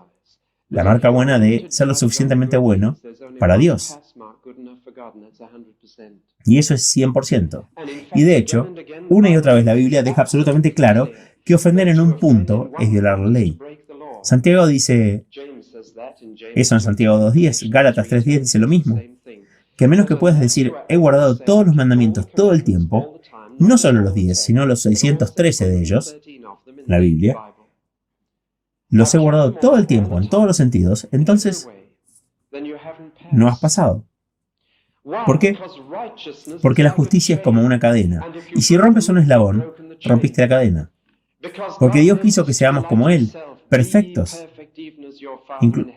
la marca buena de ser lo suficientemente bueno para Dios. Y eso es 100%. Y de hecho, una y otra vez la Biblia deja absolutamente claro que ofender en un punto es violar la ley. Santiago dice eso en Santiago 2.10, Gálatas 3.10 dice lo mismo. Que a menos que puedas decir, he guardado todos los mandamientos todo el tiempo, no solo los 10, sino los 613 de ellos, la Biblia, los he guardado todo el tiempo, en todos los sentidos, entonces no has pasado. ¿Por qué? Porque la justicia es como una cadena, y si rompes un eslabón, rompiste la cadena. Porque Dios quiso que seamos como Él, perfectos,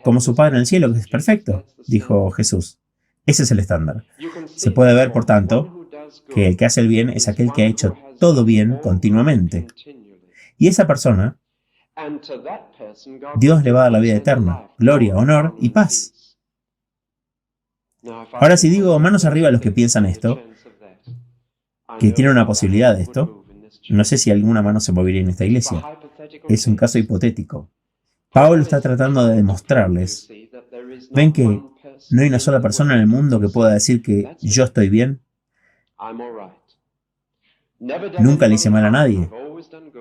como su Padre en el cielo, que es perfecto, dijo Jesús. Ese es el estándar. Se puede ver, por tanto, que el que hace el bien es aquel que ha hecho todo bien continuamente. Y esa persona, Dios le va a dar la vida eterna, gloria, honor y paz. Ahora, si digo manos arriba a los que piensan esto, que tienen una posibilidad de esto, no sé si alguna mano se movería en esta iglesia. Es un caso hipotético. Pablo está tratando de demostrarles. ¿Ven que no hay una sola persona en el mundo que pueda decir que yo estoy bien? Nunca le hice mal a nadie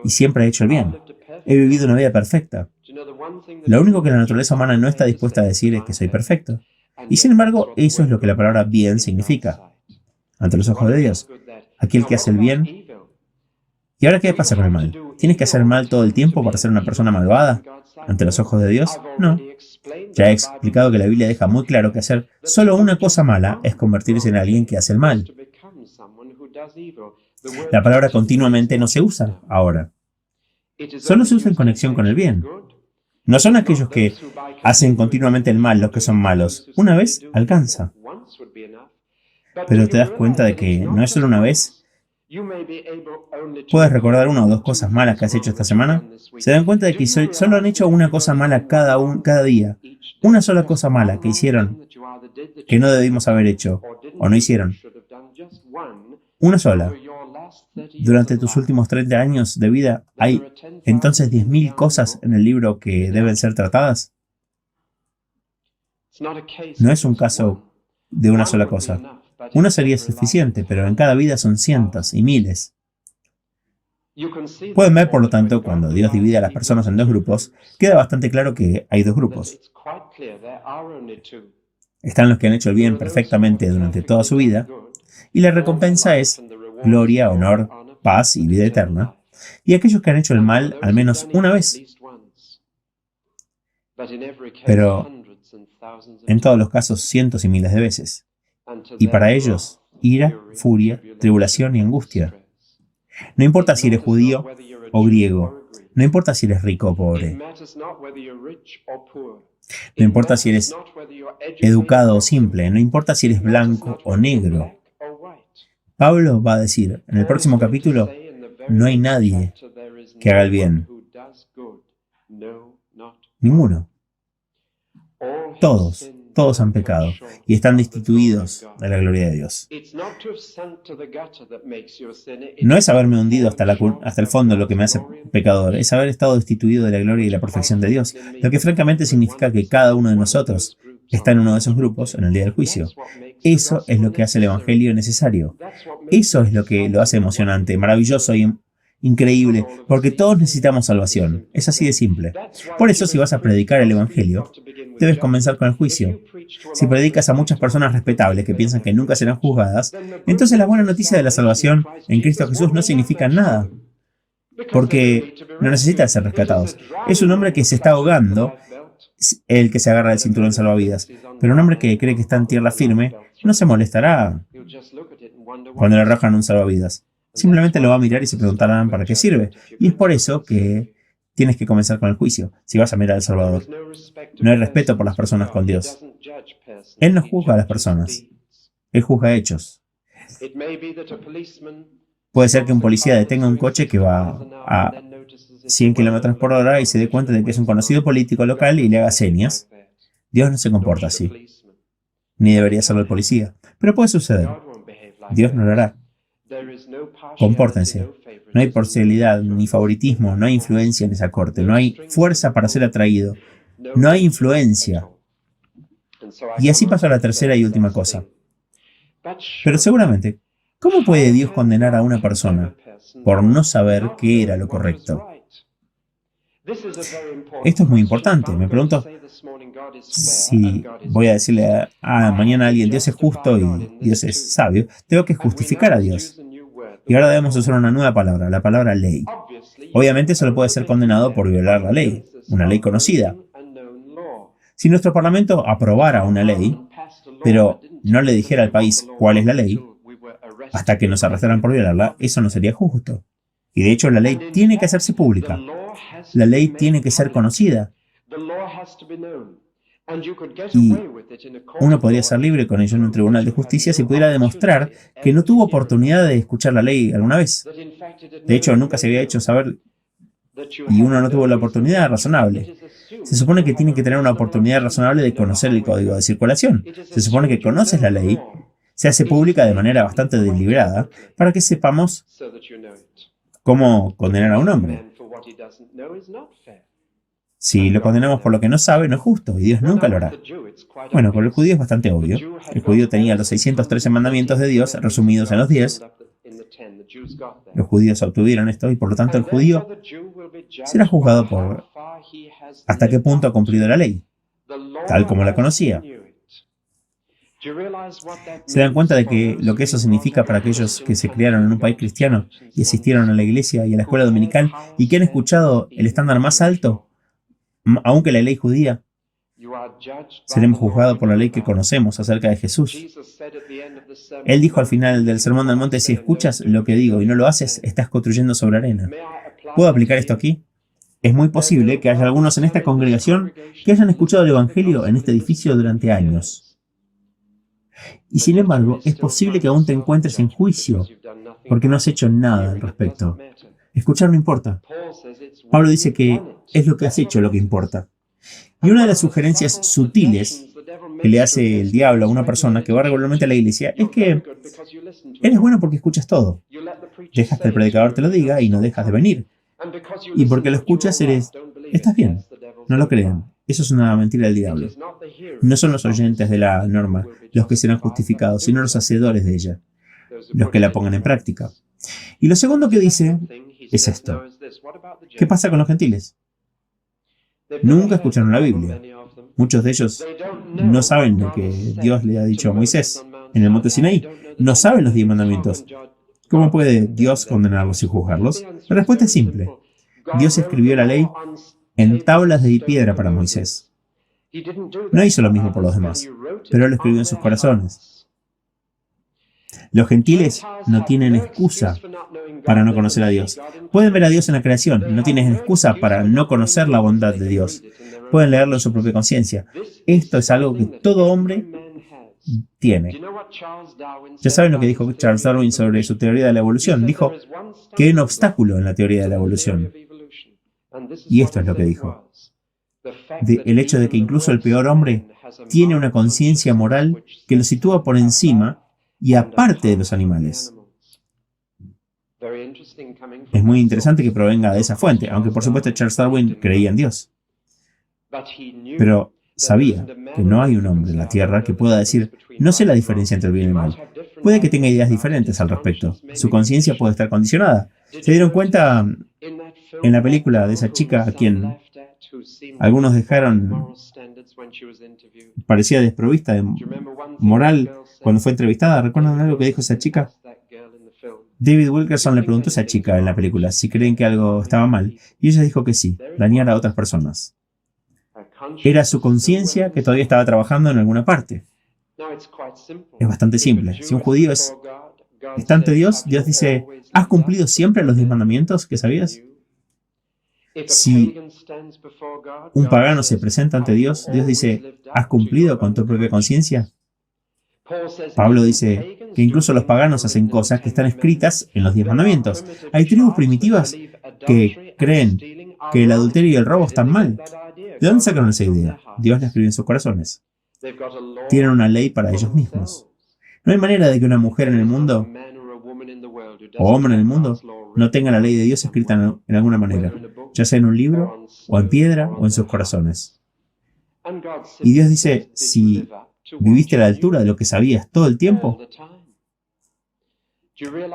y siempre he hecho el bien. He vivido una vida perfecta. Lo único que la naturaleza humana no está dispuesta a decir es que soy perfecto. Y sin embargo, eso es lo que la palabra bien significa. Ante los ojos de Dios, aquel que hace el bien. ¿Y ahora qué pasa con el mal? ¿Tienes que hacer mal todo el tiempo para ser una persona malvada? ¿Ante los ojos de Dios? No. Ya he explicado que la Biblia deja muy claro que hacer solo una cosa mala es convertirse en alguien que hace el mal. La palabra continuamente no se usa ahora. Solo se usa en conexión con el bien. No son aquellos que hacen continuamente el mal los que son malos. Una vez alcanza. Pero te das cuenta de que no es solo una vez ¿Puedes recordar una o dos cosas malas que has hecho esta semana? ¿Se dan cuenta de que solo han hecho una cosa mala cada día? Una sola cosa mala que hicieron, que no debimos haber hecho, o no hicieron. Una sola. Durante tus últimos 30 años de vida, ¿hay entonces 10.000 cosas en el libro que deben ser tratadas? No es un caso de una sola cosa. Una sería suficiente, pero en cada vida son cientos y miles. Pueden ver, por lo tanto, cuando Dios divide a las personas en dos grupos, queda bastante claro que hay dos grupos. Están los que han hecho el bien perfectamente durante toda su vida, y la recompensa es gloria, honor, paz y vida eterna, y aquellos que han hecho el mal al menos una vez. Pero en todos los casos cientos y miles de veces. Y para ellos, ira, furia, tribulación y angustia. No importa si eres judío o griego, no importa si eres rico o pobre, no importa si eres educado o simple, no importa si eres blanco o negro. Pablo va a decir en el próximo capítulo, no hay nadie que haga el bien. Ninguno. Todos han pecado y están destituidos de la gloria de Dios. No es haberme hundido hasta el fondo lo que me hace pecador, es haber estado destituido de la gloria y la perfección de Dios, lo que francamente significa que cada uno de nosotros está en uno de esos grupos en el día del juicio. Eso es lo que hace el Evangelio necesario. Eso es lo que lo hace emocionante, maravilloso y increíble, porque todos necesitamos salvación. Es así de simple. Por eso, si vas a predicar el Evangelio, debes comenzar con el juicio. Si predicas a muchas personas respetables que piensan que nunca serán juzgadas, entonces la buena noticia de la salvación en Cristo Jesús no significa nada, porque no necesitan ser rescatados. Es un hombre que se está ahogando, el que se agarra del cinturón salvavidas, pero un hombre que cree que está en tierra firme no se molestará cuando le arrojan un salvavidas. Simplemente lo va a mirar y se preguntarán para qué sirve. Y es por eso que tienes que comenzar con el juicio, si vas a mirar al Salvador. No hay respeto por las personas con Dios. Él no juzga a las personas. Él juzga hechos. Puede ser que un policía detenga un coche que va a 100 km por hora y se dé cuenta de que es un conocido político local y le haga señas. Dios no se comporta así. Ni debería serlo el policía. Pero puede suceder. Dios no lo hará. Compórtense. No hay parcialidad ni favoritismo, no hay influencia en esa corte, no hay fuerza para ser atraído, no hay influencia. Y así pasó a la tercera y última cosa. Pero seguramente, ¿cómo puede Dios condenar a una persona por no saber qué era lo correcto? Esto es muy importante. Me pregunto si voy a decirle mañana a alguien, Dios es justo y Dios es sabio, tengo que justificar a Dios. Y ahora debemos usar una nueva palabra, la palabra ley. Obviamente solo puede ser condenado por violar la ley, una ley conocida. Si nuestro parlamento aprobara una ley, pero no le dijera al país cuál es la ley, hasta que nos arrestaran por violarla, eso no sería justo. Y de hecho la ley tiene que hacerse pública. La ley tiene que ser conocida. Y uno podría ser libre con ello en un tribunal de justicia si pudiera demostrar que no tuvo oportunidad de escuchar la ley alguna vez. De hecho, nunca se había hecho saber y uno no tuvo la oportunidad razonable. Se supone que tiene que tener una oportunidad razonable de conocer el código de circulación. Se supone que conoces la ley, se hace pública de manera bastante deliberada para que sepamos cómo condenar a un hombre. Si lo condenamos por lo que no sabe, no es justo, y Dios nunca lo hará. Bueno, con el judío es bastante obvio. El judío tenía los 613 mandamientos de Dios resumidos en los 10. Los judíos obtuvieron esto, y por lo tanto el judío será juzgado por hasta qué punto ha cumplido la ley, tal como la conocía. ¿Se dan cuenta de que lo que eso significa para aquellos que se criaron en un país cristiano y asistieron a la iglesia y a la escuela dominical y que han escuchado el estándar más alto, aunque la ley judía? Seremos juzgados por la ley que conocemos acerca de Jesús. Él dijo al final del Sermón del Monte, si escuchas lo que digo y no lo haces, estás construyendo sobre arena. ¿Puedo aplicar esto aquí? Es muy posible que haya algunos en esta congregación que hayan escuchado el Evangelio en este edificio durante años. Y sin embargo, es posible que aún te encuentres en juicio porque no has hecho nada al respecto. Escuchar no importa. Pablo dice que es lo que has hecho lo que importa. Y una de las sugerencias sutiles que le hace el diablo a una persona que va regularmente a la iglesia es que eres bueno porque escuchas todo. Dejas que el predicador te lo diga y no dejas de venir. Y porque lo escuchas estás bien. No lo crean. Eso es una mentira del diablo. No son los oyentes de la norma los que serán justificados, sino los hacedores de ella, los que la pongan en práctica. Y lo segundo que dice es esto. ¿Qué pasa con los gentiles? Nunca escucharon la Biblia. Muchos de ellos no saben lo que Dios le ha dicho a Moisés en el monte Sinaí. No saben los 10 mandamientos. ¿Cómo puede Dios condenarlos y juzgarlos? La respuesta es simple. Dios escribió la ley en tablas de piedra para Moisés. No hizo lo mismo por los demás, pero lo escribió en sus corazones. Los gentiles no tienen excusa para no conocer a Dios. Pueden ver a Dios en la creación, no tienen excusa para no conocer la bondad de Dios. Pueden leerlo en su propia conciencia. Esto es algo que todo hombre tiene. Ya saben lo que dijo Charles Darwin sobre su teoría de la evolución. Dijo que hay un obstáculo en la teoría de la evolución. Y esto es lo que dijo. El hecho de que incluso el peor hombre tiene una conciencia moral que lo sitúa por encima y aparte de los animales. Es muy interesante que provenga de esa fuente, aunque por supuesto Charles Darwin creía en Dios. Pero sabía que no hay un hombre en la Tierra que pueda decir, no sé la diferencia entre el bien y el mal. Puede que tenga ideas diferentes al respecto. Su conciencia puede estar condicionada. ¿Se dieron cuenta en la película de esa chica a quien algunos dejaron, parecía desprovista de moral cuando fue entrevistada? ¿Recuerdan algo que dijo esa chica? David Wilkerson le preguntó a esa chica en la película si creen que algo estaba mal, y ella dijo que sí, dañar a otras personas. Era su conciencia que todavía estaba trabajando en alguna parte. Es bastante simple. Si un judío está ante Dios, Dios dice, ¿has cumplido siempre los 10 mandamientos que sabías? Si un pagano se presenta ante Dios, Dios dice, ¿has cumplido con tu propia conciencia? Pablo dice que incluso los paganos hacen cosas que están escritas en los 10 mandamientos. Hay tribus primitivas que creen que el adulterio y el robo están mal. ¿De dónde sacaron esa idea? Dios la escribió en sus corazones. Tienen una ley para ellos mismos. No hay manera de que una mujer en el mundo, o hombre en el mundo, no tenga la ley de Dios escrita en alguna manera, ya sea en un libro, o en piedra, o en sus corazones. Y Dios dice, si viviste a la altura de lo que sabías todo el tiempo,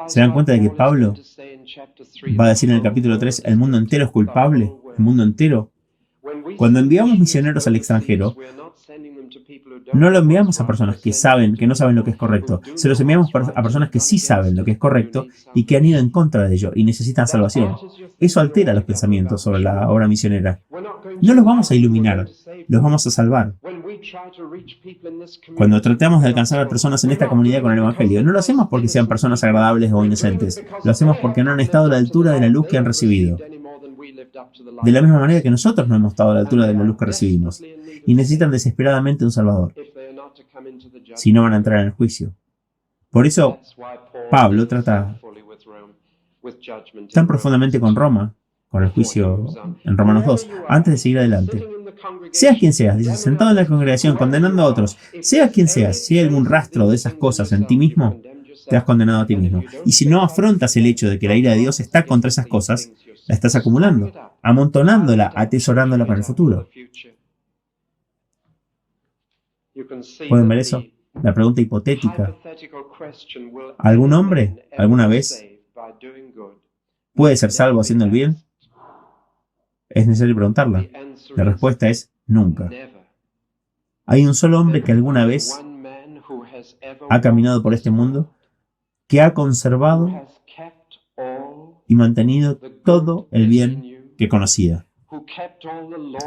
¿se dan cuenta de que Pablo va a decir en el capítulo 3, el mundo entero es culpable? El mundo entero. Cuando enviamos misioneros al extranjero, no lo enviamos a personas que no saben lo que es correcto. Se los enviamos a personas que sí saben lo que es correcto y que han ido en contra de ello y necesitan salvación. Eso altera los pensamientos sobre la obra misionera. No los vamos a iluminar, los vamos a salvar. Cuando tratamos de alcanzar a personas en esta comunidad con el Evangelio, no lo hacemos porque sean personas agradables o inocentes. Lo hacemos porque no han estado a la altura de la luz que han recibido. De la misma manera que nosotros no hemos estado a la altura de la luz que recibimos. Y necesitan desesperadamente un Salvador. Si no, van a entrar en el juicio. Por eso, Pablo trata tan profundamente con Roma, con el juicio en Romanos 2, antes de seguir adelante. Seas quien seas, dice, sentado en la congregación, condenando a otros. Seas quien seas, si hay algún rastro de esas cosas en ti mismo, te has condenado a ti mismo. Y si no afrontas el hecho de que la ira de Dios está contra esas cosas, la estás acumulando, amontonándola, atesorándola para el futuro. ¿Pueden ver eso? La pregunta hipotética. ¿Algún hombre, alguna vez, puede ser salvo haciendo el bien? Es necesario preguntarla. La respuesta es nunca. Hay un solo hombre que alguna vez ha caminado por este mundo, que ha conservado y mantenido todo el bien que conocía,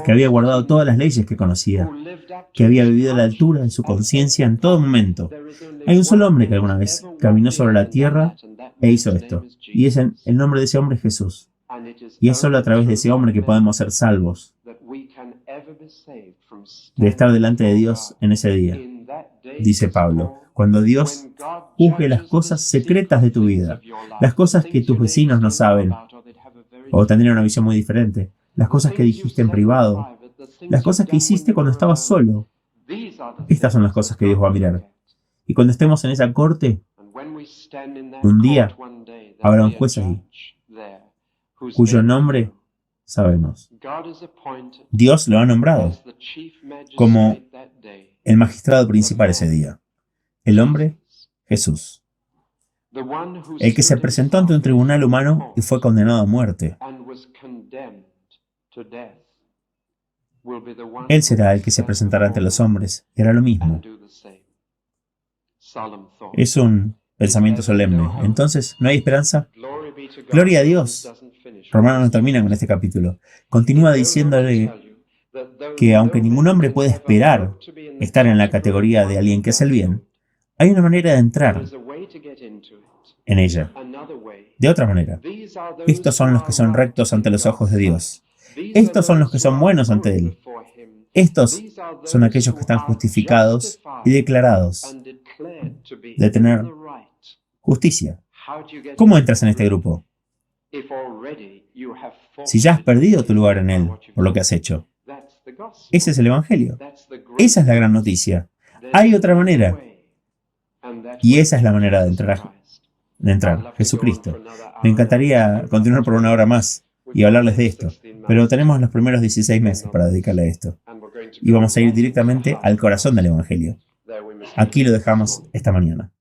que había guardado todas las leyes que conocía, que había vivido a la altura de su conciencia en todo momento. Hay un solo hombre que alguna vez caminó sobre la tierra e hizo esto, y el nombre de ese hombre es Jesús. Y es solo a través de ese hombre que podemos ser salvos de estar delante de Dios en ese día, dice Pablo. Cuando Dios juzgue las cosas secretas de tu vida, las cosas que tus vecinos no saben o tendrían una visión muy diferente, las cosas que dijiste en privado, las cosas que hiciste cuando estabas solo, estas son las cosas que Dios va a mirar. Y cuando estemos en esa corte, un día habrá un juez ahí, cuyo nombre sabemos. Dios lo ha nombrado como el magistrado principal ese día. El hombre, Jesús. El que se presentó ante un tribunal humano y fue condenado a muerte. Él será el que se presentará ante los hombres y hará lo mismo. Es un pensamiento solemne. Entonces, ¿no hay esperanza? Gloria a Dios. Romanos no termina con este capítulo. Continúa diciéndole que aunque ningún hombre puede esperar estar en la categoría de alguien que hace el bien, hay una manera de entrar en ella. De otra manera, estos son los que son rectos ante los ojos de Dios. Estos son los que son buenos ante Él. Estos son aquellos que están justificados y declarados de tener justicia. ¿Cómo entras en este grupo? Si ya has perdido tu lugar en Él por lo que has hecho. Ese es el Evangelio. Esa es la gran noticia. Hay otra manera. Y esa es la manera de entrar, Jesucristo. Me encantaría continuar por una hora más y hablarles de esto, pero tenemos los primeros 16 meses para dedicarle a esto. Y vamos a ir directamente al corazón del Evangelio. Aquí lo dejamos esta mañana.